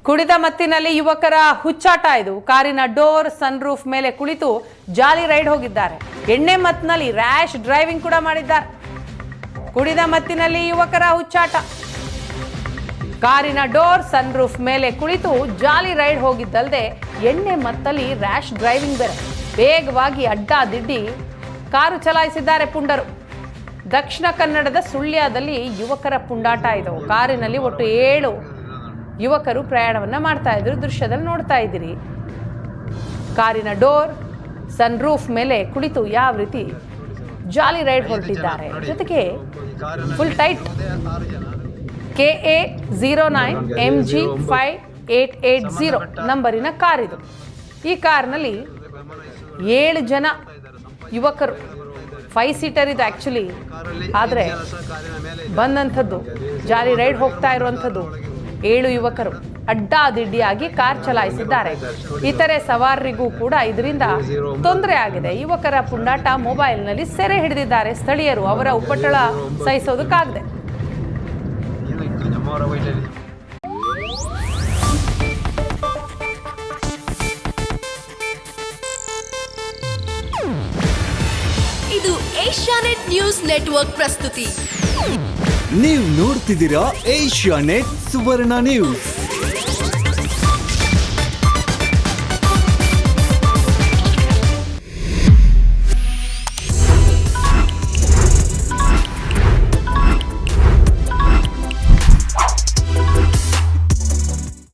ಕುಡಿದ ಮತ್ತಿನಲ್ಲಿ ಯುವಕರ ಹುಚ್ಚಾಟ ಇದು. ಕಾರಿನ ಡೋರ್ ಸನ್ ರೂಫ್ ಮೇಲೆ ಕುಳಿತು ಜಾಲಿ ರೈಡ್ ಹೋಗಿದ್ದಾರೆ. ಎಣ್ಣೆ ಮತ್ತಿನಲ್ಲಿ ರ್ಯಾಶ್ ಡ್ರೈವಿಂಗ್ ಕೂಡ ಮಾಡಿದ್ದಾರೆ. ಕುಡಿದ ಮತ್ತಿನಲ್ಲಿ ಯುವಕರ ಹುಚ್ಚಾಟ. ಕಾರಿನ ಡೋರ್ ಸನ್ ರೂಫ್ ಮೇಲೆ ಕುಳಿತು ಜಾಲಿ ರೈಡ್ ಹೋಗಿದ್ದಲ್ಲದೆ ಎಣ್ಣೆ ಮತ್ತಲ್ಲಿ ರ್ಯಾಶ್ ಡ್ರೈವಿಂಗ್ ಬೇರೆ. ವೇಗವಾಗಿ ಅಡ್ಡಾದಿಡ್ಡಿ ಕಾರು ಚಲಾಯಿಸಿದ್ದಾರೆ ಪುಂಡರು. ದಕ್ಷಿಣ ಕನ್ನಡದ ಸುಳ್ಯದಲ್ಲಿ ಯುವಕರ ಪುಂಡಾಟ ಇದು. ಕಾರಿನಲ್ಲಿ ಒಟ್ಟು 7 ಯುವಕರು ಪ್ರಯಾಣವನ್ನ ಮಾಡ್ತಾ ಇದ್ರು. ದೃಶ್ಯದಲ್ಲಿ ನೋಡ್ತಾ ಇದ್ದೀರಿ. ಕಾರಿನ ಡೋರ್ ಸನ್ ರೂಫ್ ಮೇಲೆ ಕುಳಿತು ಯಾವ ರೀತಿ ಜಾಲಿ ರೈಡ್ ಹೊರಟಿದ್ದಾರೆ. ಜೊತೆಗೆ ಫುಲ್ ಟೈಟ್ KA 09 MG 5880 ನಂಬರಿನ ಕಾರ್ ಇದು. ಈ ಕಾರ್ನಲ್ಲಿ 7 ಜನ ಯುವಕರು, 5 ಸೀಟರ್ ಇದು ಆಕ್ಚುಲಿ. ಆದರೆ ಬಂದಂಥದ್ದು ಜಾಲಿ ರೈಡ್ ಹೋಗ್ತಾ ಇರುವಂಥದ್ದು 7 ಯುವಕರು ಅಡ್ಡಾದಿಡ್ಡಿಯಾಗಿ ಕಾರ್ ಚಲಾಯಿಸಿದ್ದಾರೆ. ಇತರೆ ಸವಾರರಿಗೂ ಕೂಡ ಇದರಿಂದ ತೊಂದರೆ ಆಗಿದೆ. ಯುವಕರ ಪುಂಡಾಟ ಮೊಬೈಲ್ನಲ್ಲಿ ಸೆರೆ ಹಿಡಿದಿದ್ದಾರೆ ಸ್ಥಳೀಯರು. ಅವರ ಉಪಟಳ ಸಹಿಸೋದಕ್ಕಾಗದೆ. ಇದು ಏಷ್ಯಾನೆಟ್ ನ್ಯೂಸ್ ನೆಟ್ವರ್ಕ್ ಪ್ರಸ್ತುತಿ. ನೀವು ನೋಡ್ತಿದ್ದೀರಾ ಏಷ್ಯಾನೆಟ್ ಸುವರ್ಣ ನ್ಯೂಸ್.